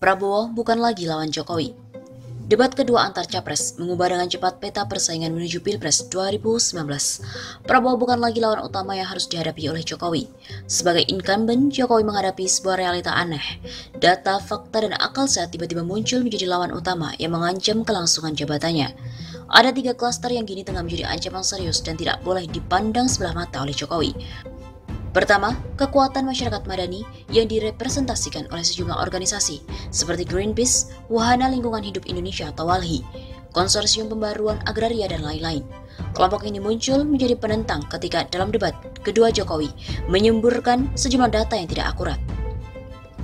Prabowo bukan lagi lawan Jokowi. Debat kedua antar capres mengubah dengan cepat peta persaingan menuju Pilpres 2019. Prabowo bukan lagi lawan utama yang harus dihadapi oleh Jokowi. Sebagai incumbent, Jokowi menghadapi sebuah realita aneh. Data, fakta, dan akal sehat tiba-tiba muncul menjadi lawan utama yang mengancam kelangsungan jabatannya. Ada 3 klaster yang kini tengah menjadi ancaman serius dan tidak boleh dipandang sebelah mata oleh Jokowi. Pertama, kekuatan masyarakat madani yang direpresentasikan oleh sejumlah organisasi seperti Greenpeace, Wahana Lingkungan Hidup Indonesia atau WALHI, Konsorsium Pembaruan Agraria, dan lain-lain. Kelompok ini muncul menjadi penentang ketika dalam debat kedua Jokowi menyemburkan sejumlah data yang tidak akurat.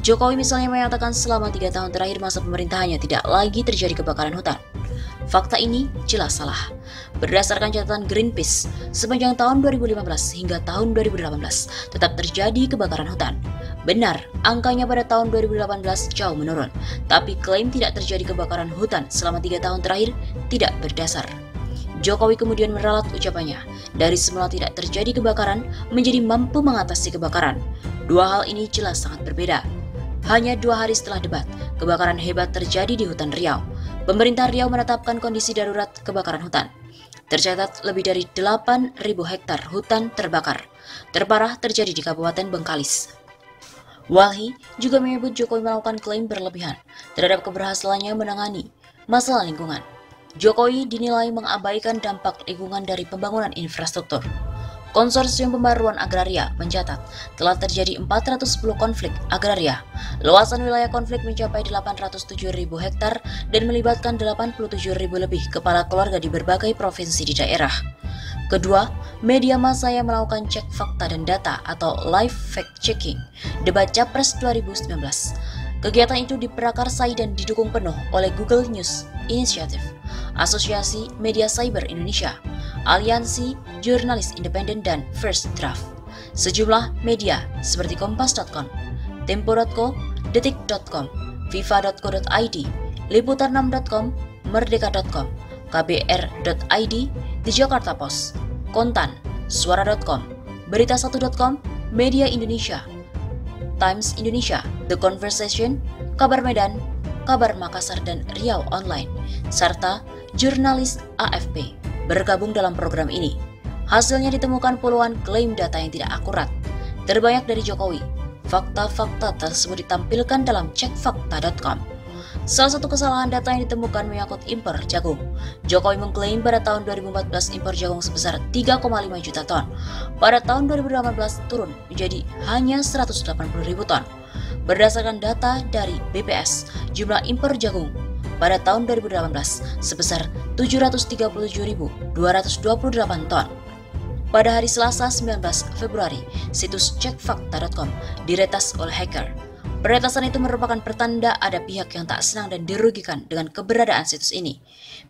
Jokowi misalnya menyatakan selama 3 tahun terakhir masa pemerintahannya tidak lagi terjadi kebakaran hutan. Fakta ini jelas salah. Berdasarkan catatan Greenpeace, sepanjang tahun 2015 hingga tahun 2018 tetap terjadi kebakaran hutan. Benar, angkanya pada tahun 2018 jauh menurun, tapi klaim tidak terjadi kebakaran hutan selama 3 tahun terakhir tidak berdasar. Jokowi kemudian meralat ucapannya, dari semula tidak terjadi kebakaran menjadi mampu mengatasi kebakaran. Dua hal ini jelas sangat berbeda. Hanya 2 hari setelah debat, kebakaran hebat terjadi di hutan Riau. Pemerintah Riau menetapkan kondisi darurat kebakaran hutan. Tercatat lebih dari 8.000 hektar hutan terbakar. Terparah terjadi di Kabupaten Bengkalis. WALHI juga menyebut Jokowi melakukan klaim berlebihan terhadap keberhasilannya menangani masalah lingkungan. Jokowi dinilai mengabaikan dampak lingkungan dari pembangunan infrastruktur. Konsorsium Pembaruan Agraria mencatat telah terjadi 410 konflik agraria. Luasan wilayah konflik mencapai 807.000 hektar dan melibatkan 87.000 lebih kepala keluarga di berbagai provinsi di daerah. Kedua, media massa yang melakukan cek fakta dan data atau live fact-checking debat Capres 2019. Kegiatan itu diprakarsai dan didukung penuh oleh Google News Initiative, Asosiasi Media Cyber Indonesia, Aliansi Jurnalis Independen, dan First Draft. Sejumlah media seperti Kompas.com, Tempo.co, Detik.com, Viva.co.id, Liputan6.com, Merdeka.com, KBR.id, The Jakarta Post, Kontan, Suara.com, Berita1.com, Media Indonesia, Times Indonesia, The Conversation, Kabar Medan, Kabar Makassar, dan Riau Online, serta jurnalis AFP bergabung dalam program ini. Hasilnya ditemukan puluhan klaim data yang tidak akurat, terbanyak dari Jokowi. Fakta-fakta tersebut ditampilkan dalam cekfakta.com. Salah satu kesalahan data yang ditemukan menyangkut impor jagung. Jokowi mengklaim pada tahun 2014 impor jagung sebesar 3,5 juta ton. Pada tahun 2018 turun menjadi hanya 180.000 ton. Berdasarkan data dari BPS, jumlah impor jagung pada tahun 2018 sebesar 737.228 ton. Pada hari Selasa 19 Februari, situs cekfakta.com diretas oleh hacker. Peretasan itu merupakan pertanda ada pihak yang tak senang dan dirugikan dengan keberadaan situs ini.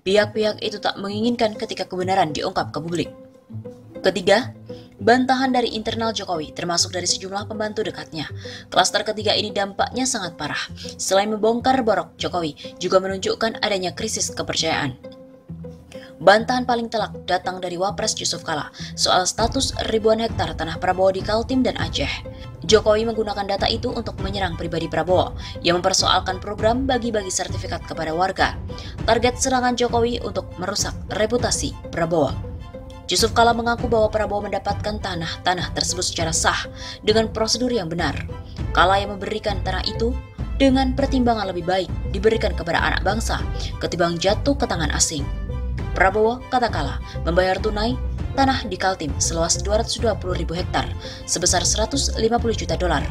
Pihak-pihak itu tak menginginkan ketika kebenaran diungkap ke publik. Ketiga, bantahan dari internal Jokowi termasuk dari sejumlah pembantu dekatnya. Klaster ketiga ini dampaknya sangat parah. Selain membongkar borok Jokowi, juga menunjukkan adanya krisis kepercayaan. Bantahan paling telak datang dari Wapres Yusuf Kala soal status ribuan hektar tanah Prabowo di Kaltim dan Aceh. Jokowi menggunakan data itu untuk menyerang pribadi Prabowo yang mempersoalkan program bagi-bagi sertifikat kepada warga. Target serangan Jokowi untuk merusak reputasi Prabowo. Yusuf Kala mengaku bahwa Prabowo mendapatkan tanah-tanah tersebut secara sah dengan prosedur yang benar. Kala yang memberikan tanah itu dengan pertimbangan lebih baik diberikan kepada anak bangsa ketimbang jatuh ke tangan asing. Prabowo, kata Kala, membayar tunai tanah di Kaltim seluas 220.000 hektar sebesar 150 juta dolar.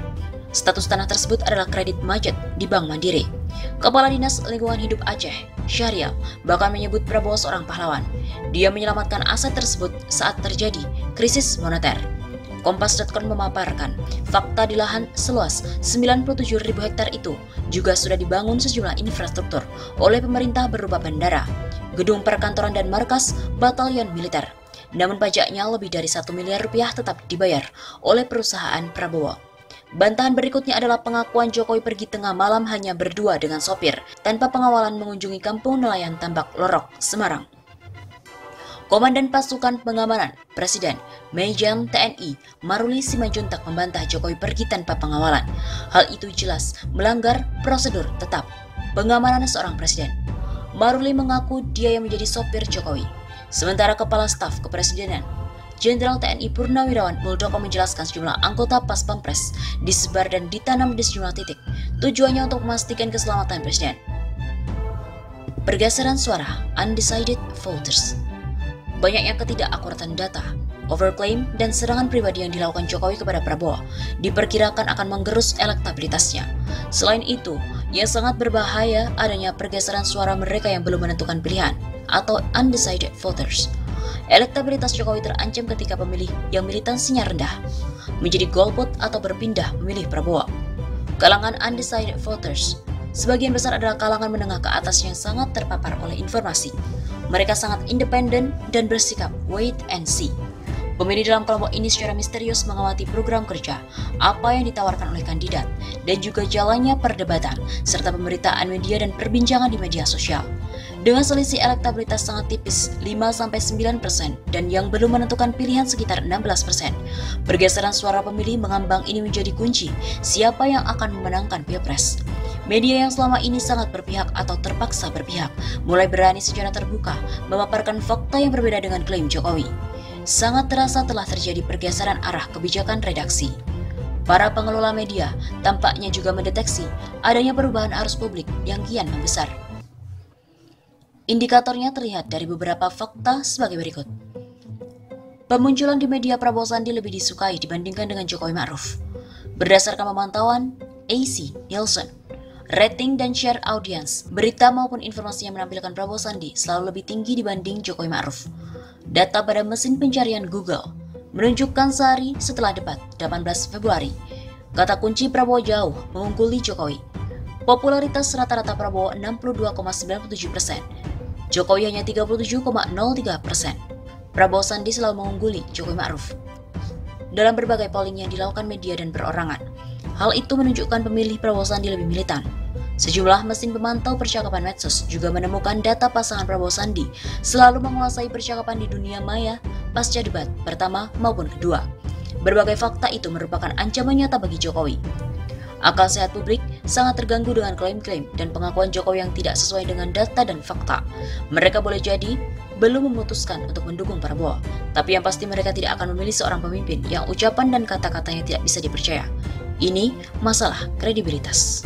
Status tanah tersebut adalah kredit macet di Bank Mandiri. Kepala Dinas Lingkungan Hidup Aceh, Syahrial, bahkan menyebut Prabowo seorang pahlawan. Dia menyelamatkan aset tersebut saat terjadi krisis moneter. Kompas.com memaparkan fakta di lahan seluas 97.000 hektar itu juga sudah dibangun sejumlah infrastruktur oleh pemerintah berupa bandara, gedung perkantoran, dan markas batalion militer. Namun pajaknya lebih dari 1 miliar rupiah tetap dibayar oleh perusahaan Prabowo. Bantahan berikutnya adalah pengakuan Jokowi pergi tengah malam hanya berdua dengan sopir tanpa pengawalan mengunjungi kampung nelayan Tambak Lorok, Semarang. Komandan Pasukan Pengamanan Presiden Majen TNI Maruli Simanjuntak membantah Jokowi pergi tanpa pengawalan. Hal itu jelas melanggar prosedur tetap pengamanan seorang presiden. Maruli mengaku dia yang menjadi sopir Jokowi. Sementara Kepala Staf Kepresidenan Jenderal TNI Purnawirawan Muldoko menjelaskan sejumlah anggota Pas Pampres disebar dan ditanam di sejumlah titik. Tujuannya untuk memastikan keselamatan presiden. Pergeseran suara undecided voters. Banyaknya ketidakakuratan data, overclaim, dan serangan pribadi yang dilakukan Jokowi kepada Prabowo diperkirakan akan menggerus elektabilitasnya. Selain itu, yang sangat berbahaya adanya pergeseran suara mereka yang belum menentukan pilihan atau undecided voters. Elektabilitas Jokowi terancam ketika pemilih yang militansinya rendah menjadi golput atau berpindah memilih Prabowo. Kalangan undecided voters sebagian besar adalah kalangan menengah ke atas yang sangat terpapar oleh informasi. Mereka sangat independen dan bersikap wait and see. Pemilih dalam kelompok ini secara misterius mengamati program kerja, apa yang ditawarkan oleh kandidat, dan juga jalannya perdebatan, serta pemberitaan media dan perbincangan di media sosial. Dengan selisih elektabilitas sangat tipis 5-9% dan yang belum menentukan pilihan sekitar 16%, pergeseran suara pemilih mengambang ini menjadi kunci siapa yang akan memenangkan Pilpres. Media yang selama ini sangat berpihak atau terpaksa berpihak, mulai berani secara terbuka memaparkan fakta yang berbeda dengan klaim Jokowi. Sangat terasa telah terjadi pergeseran arah kebijakan redaksi. Para pengelola media tampaknya juga mendeteksi adanya perubahan arus publik yang kian membesar. Indikatornya terlihat dari beberapa fakta sebagai berikut. Pemunculan di media Prabowo Sandi lebih disukai dibandingkan dengan Jokowi Ma'ruf. Berdasarkan pemantauan AC Nielsen, rating dan share audience, berita maupun informasi yang menampilkan Prabowo Sandi selalu lebih tinggi dibanding Jokowi Ma'ruf. Data pada mesin pencarian Google menunjukkan sehari setelah debat 18 Februari, kata kunci Prabowo jauh mengungguli Jokowi. Popularitas rata-rata Prabowo 62,97%, Jokowi hanya 37,03%. Prabowo Sandi selalu mengungguli Jokowi Ma'ruf dalam berbagai polling yang dilakukan media dan perorangan. Hal itu menunjukkan pemilih Prabowo Sandi lebih militan. Sejumlah mesin pemantau percakapan medsos juga menemukan data pasangan Prabowo Sandi selalu menguasai percakapan di dunia maya pasca debat pertama maupun kedua. Berbagai fakta itu merupakan ancaman nyata bagi Jokowi. Akal sehat publik sangat terganggu dengan klaim-klaim dan pengakuan Jokowi yang tidak sesuai dengan data dan fakta. Mereka boleh jadi belum memutuskan untuk mendukung Prabowo, tapi yang pasti mereka tidak akan memilih seorang pemimpin yang ucapan dan kata-katanya tidak bisa dipercaya. Ini masalah kredibilitas.